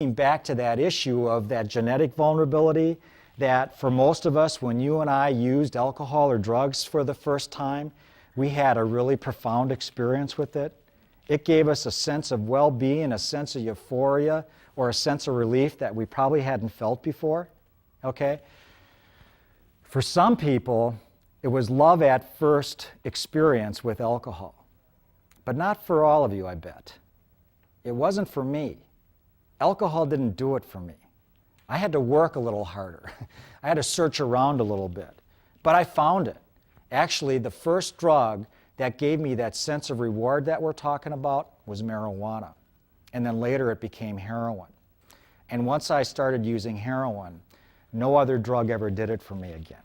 back to that issue of that genetic vulnerability, that for most of us, when you and I used alcohol or drugs for the first time, we had a really profound experience with it. It gave us a sense of well-being, a sense of euphoria, or a sense of relief that we probably hadn't felt before, okay? For some people, it was love at first experience with alcohol. But not for all of you, I bet. It wasn't for me. Alcohol didn't do it for me. I had to work a little harder. I had to search around a little bit. But I found it. Actually, the first drug that gave me that sense of reward that we're talking about was marijuana. And then later it became heroin. And once I started using heroin, no other drug ever did it for me again.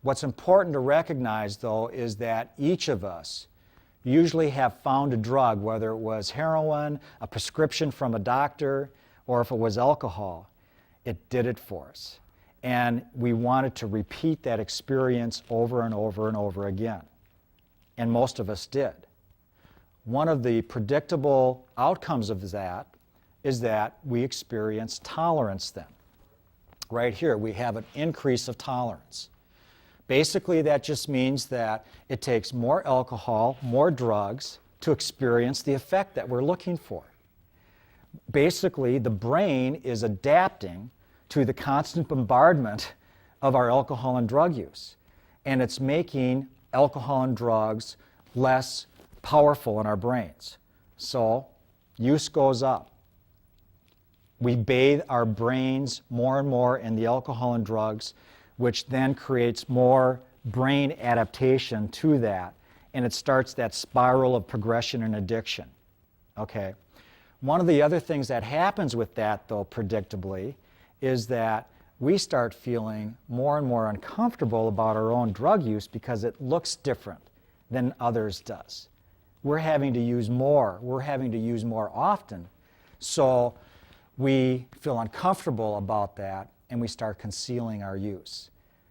What's important to recognize, though, is that each of us usually have found a drug, whether it was heroin, a prescription from a doctor, or if it was alcohol, it did it for us. And we wanted to repeat that experience over and over and over again. And most of us did. One of the predictable outcomes of that is that we experience tolerance then. Right here, we have an increase of tolerance. Basically, that just means that it takes more alcohol, more drugs to experience the effect that we're looking for. Basically, the brain is adapting to the constant bombardment of our alcohol and drug use. And it's making alcohol and drugs less powerful in our brains. So, use goes up. We bathe our brains more and more in the alcohol and drugs, which then creates more brain adaptation to that, and it starts that spiral of progression and addiction. Okay? One of the other things that happens with that, though, predictably, is that we start feeling more and more uncomfortable about our own drug use because it looks different than others does. We're having to use more. We're having to use more often. So we feel uncomfortable about that, and we start concealing our use.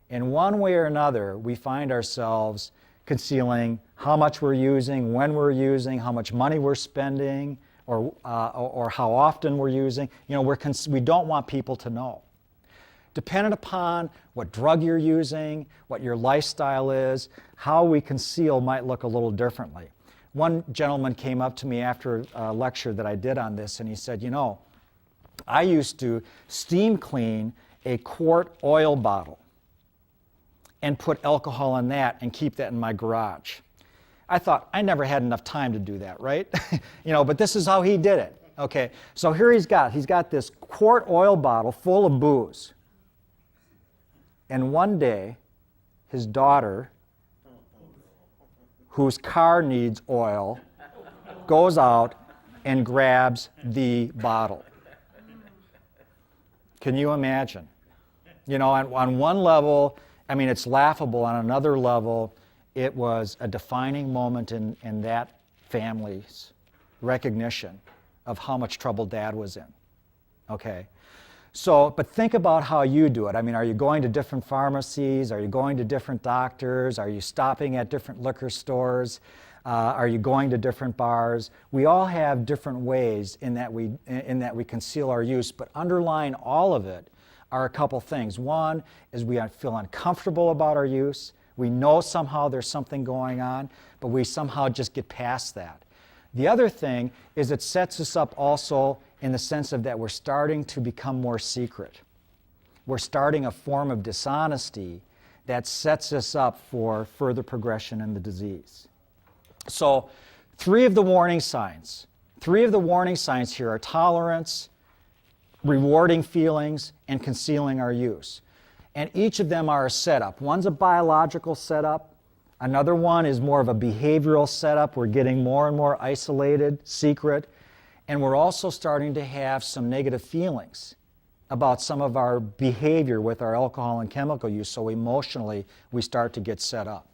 In one way or another, we find ourselves concealing how much we're using, when we're using, how much money we're spending, or how often we're using. You know, we don't want people to know. Dependent upon what drug you're using, what your lifestyle is, how we conceal might look a little differently. One gentleman came up to me after a lecture that I did on this, and he said, you know, I used to steam clean a quart oil bottle and put alcohol in that and keep that in my garage. I thought, I never had enough time to do that, right? You know, but this is how he did it. Okay, so here he's got this quart oil bottle full of booze. And one day, his daughter, whose car needs oil, goes out and grabs the bottle. Can you imagine? You know, on one level, I mean, it's laughable. On another level, it was a defining moment in that family's recognition of how much trouble Dad was in. Okay? So, but think about how you do it. I mean, are you going to different pharmacies? Are you going to different doctors? Are you stopping at different liquor stores? Are you going to different bars? We all have different ways in that we conceal our use, but underlying all of it are a couple things. One is we feel uncomfortable about our use. We know somehow there's something going on, but we somehow just get past that. The other thing is it sets us up also in the sense of that we're starting to become more secret. We're starting a form of dishonesty that sets us up for further progression in the disease. So, three of the warning signs here are tolerance, rewarding feelings, and concealing our use. And each of them are a setup. One's a biological setup. Another one is more of a behavioral setup. We're getting more and more isolated, secret, and we're also starting to have some negative feelings about some of our behavior with our alcohol and chemical use, so emotionally we start to get set up.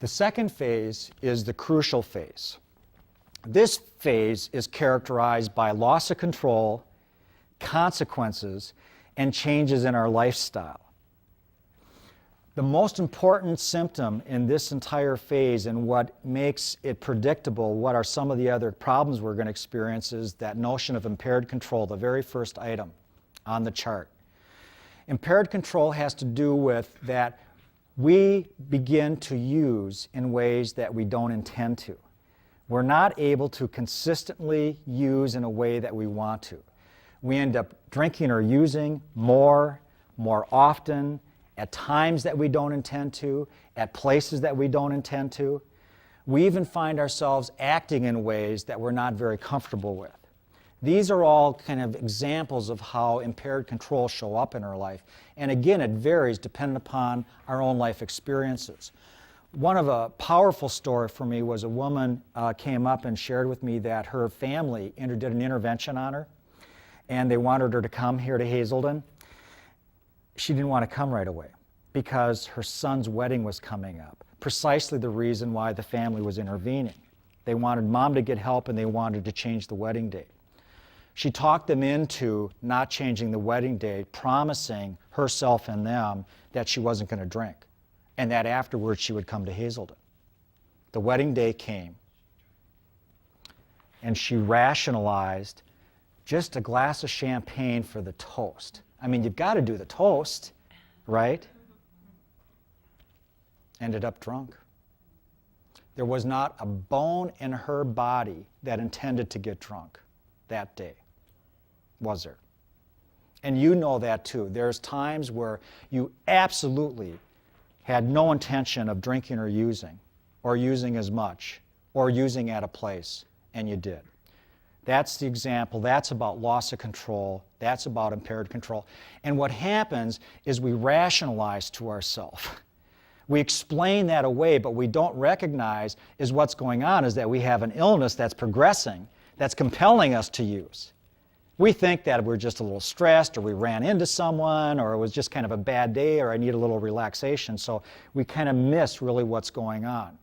The second phase is the crucial phase. This phase is characterized by loss of control, consequences, and changes in our lifestyle. The most important symptom in this entire phase and what makes it predictable, what are some of the other problems we're going to experience, is that notion of impaired control, the very first item on the chart. Impaired control has to do with that we begin to use in ways that we don't intend to. We're not able to consistently use in a way that we want to. We end up drinking or using more often, at times that we don't intend to, at places that we don't intend to. We even find ourselves acting in ways that we're not very comfortable with. These are all kind of examples of how impaired control show up in our life. And again, it varies depending upon our own life experiences. One of a powerful story for me was a woman came up and shared with me that her family did an intervention on her, and they wanted her to come here to Hazelden. She didn't want to come right away because her son's wedding was coming up, precisely the reason why the family was intervening. They wanted mom to get help and they wanted to change the wedding date. She talked them into not changing the wedding date, promising herself and them that she wasn't going to drink and that afterwards she would come to Hazelden. The wedding day came and she rationalized just a glass of champagne for the toast. I mean, you've got to do the toast, right? Ended up drunk. There was not a bone in her body that intended to get drunk that day, was there? And you know that too. There's times where you absolutely had no intention of drinking or using as much, or using at a place, and you did. That's the example. That's about loss of control. That's about impaired control. And what happens is we rationalize to ourselves. We explain that away, but we don't recognize is what's going on is that we have an illness that's progressing, that's compelling us to use. We think that we're just a little stressed, or we ran into someone, or it was just kind of a bad day, or I need a little relaxation. So we kind of miss really what's going on.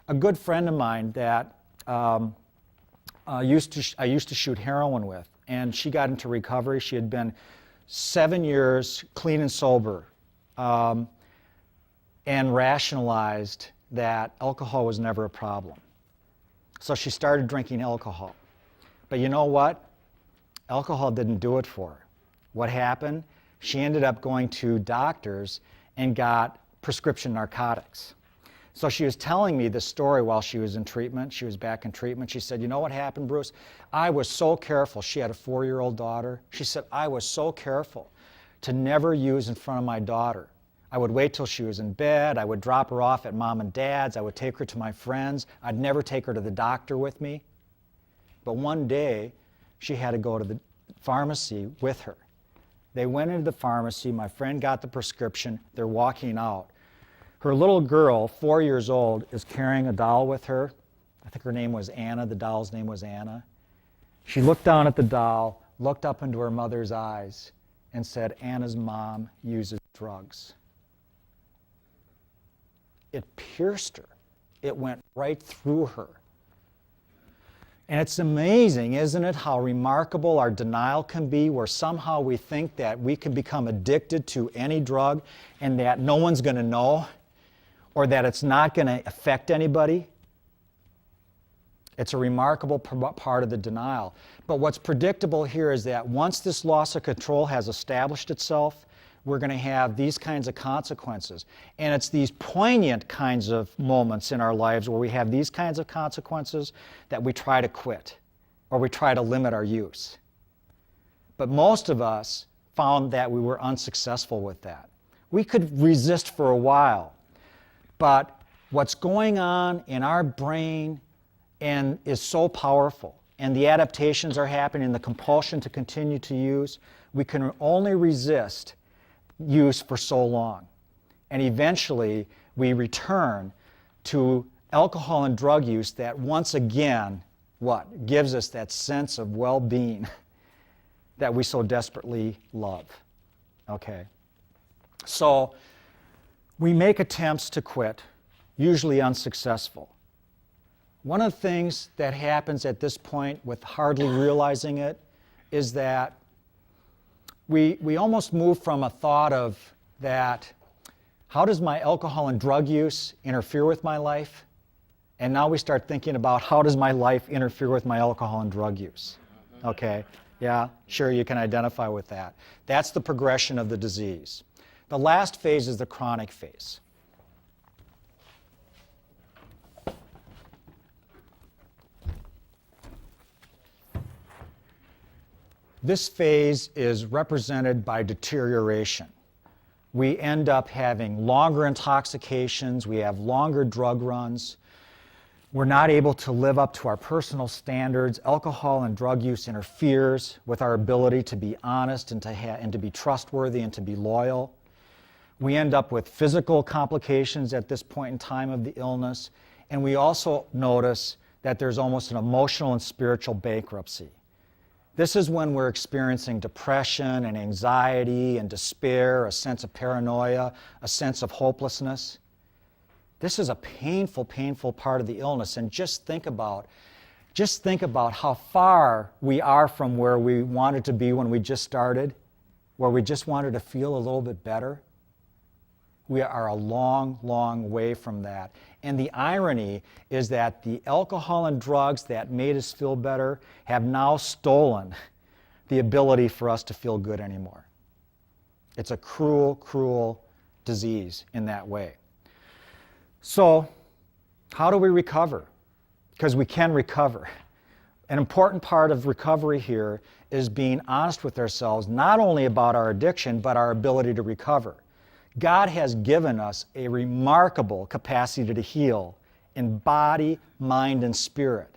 A good friend of mine that I used to shoot heroin with, and she got into recovery. She had been 7 years clean and sober, and rationalized that alcohol was never a problem. So she started drinking alcohol. But you know what? Alcohol didn't do it for her. What happened? She ended up going to doctors and got prescription narcotics. So she was telling me this story while she was in treatment. She was back in treatment. She said, you know what happened, Bruce? I was so careful. She had a 4-year-old daughter. She said, I was so careful to never use in front of my daughter. I would wait till she was in bed. I would drop her off at mom and dad's. I would take her to my friends. I'd never take her to the doctor with me. But one day, she had to go to the pharmacy with her. They went into the pharmacy. My friend got the prescription. They're walking out. Her little girl, 4 years old, is carrying a doll with her. I think her name was Anna. The doll's name was Anna. She looked down at the doll, looked up into her mother's eyes, and said, Anna's mom uses drugs. It pierced her. It went right through her. And it's amazing, isn't it, how remarkable our denial can be, where somehow we think that we can become addicted to any drug and that no one's going to know, or that it's not going to affect anybody. It's a remarkable part of the denial. But what's predictable here is that once this loss of control has established itself, we're going to have these kinds of consequences. And it's these poignant kinds of moments in our lives where we have these kinds of consequences that we try to quit, or we try to limit our use. But most of us found that we were unsuccessful with that. We could resist for a while, but what's going on in our brain is so powerful, and the adaptations are happening, the compulsion to continue to use, we can only resist use for so long. And eventually, we return to alcohol and drug use that once again, what? Gives us that sense of well-being that we so desperately love. Okay? So, we make attempts to quit, usually unsuccessful. One of the things that happens at this point with hardly realizing it is that we almost move from a thought of that, how does my alcohol and drug use interfere with my life? And now we start thinking about how does my life interfere with my alcohol and drug use? Okay, yeah, sure, you can identify with that. That's the progression of the disease. The last phase is the chronic phase. This phase is represented by deterioration. We end up having longer intoxications, we have longer drug runs, we're not able to live up to our personal standards. Alcohol and drug use interferes with our ability to be honest and to be trustworthy and to be loyal. We end up with physical complications at this point in time of the illness, and we also notice that there's almost an emotional and spiritual bankruptcy. This is when we're experiencing depression and anxiety and despair, a sense of paranoia, a sense of hopelessness. This is a painful, painful part of the illness, and just think about how far we are from where we wanted to be when we just started, where we just wanted to feel a little bit better. We are a long, long way from that. And the irony is that the alcohol and drugs that made us feel better have now stolen the ability for us to feel good anymore. It's a cruel, cruel disease in that way. So, how do we recover? Because we can recover. An important part of recovery here is being honest with ourselves, not only about our addiction, but our ability to recover. God has given us a remarkable capacity to heal in body, mind, and spirit.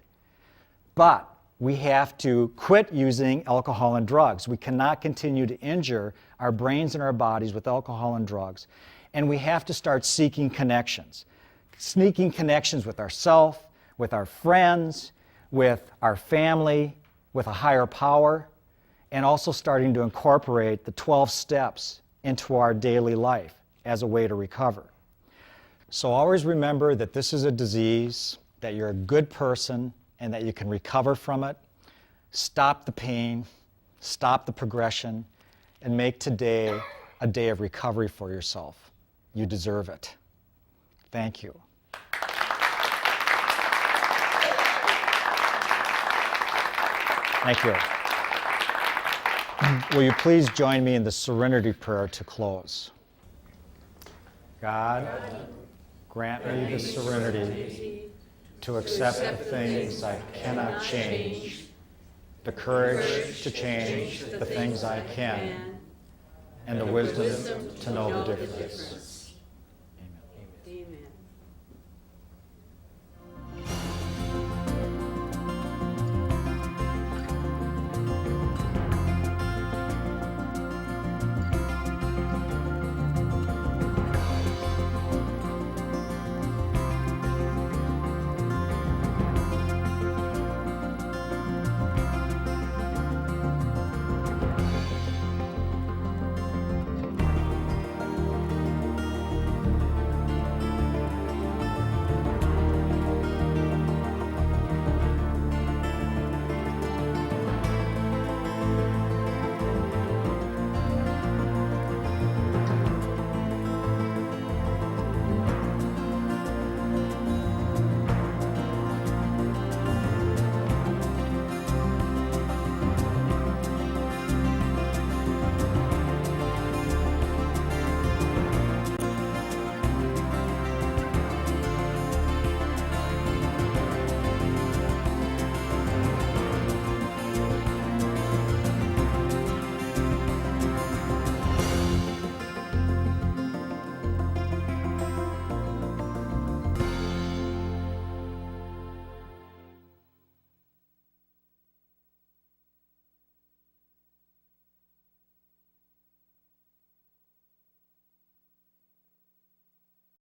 But we have to quit using alcohol and drugs. We cannot continue to injure our brains and our bodies with alcohol and drugs. And we have to start seeking connections. Seeking connections with ourselves, with our friends, with our family, with a higher power, and also starting to incorporate the 12 steps into our daily life as a way to recover. So always remember that this is a disease, that you're a good person, and that you can recover from it. Stop the pain, stop the progression, and make today a day of recovery for yourself. You deserve it. Thank you. Thank you. Will you please join me in the serenity prayer to close? God, grant me the serenity to accept the things I cannot change, the courage to change the things I can, and the wisdom to know the difference.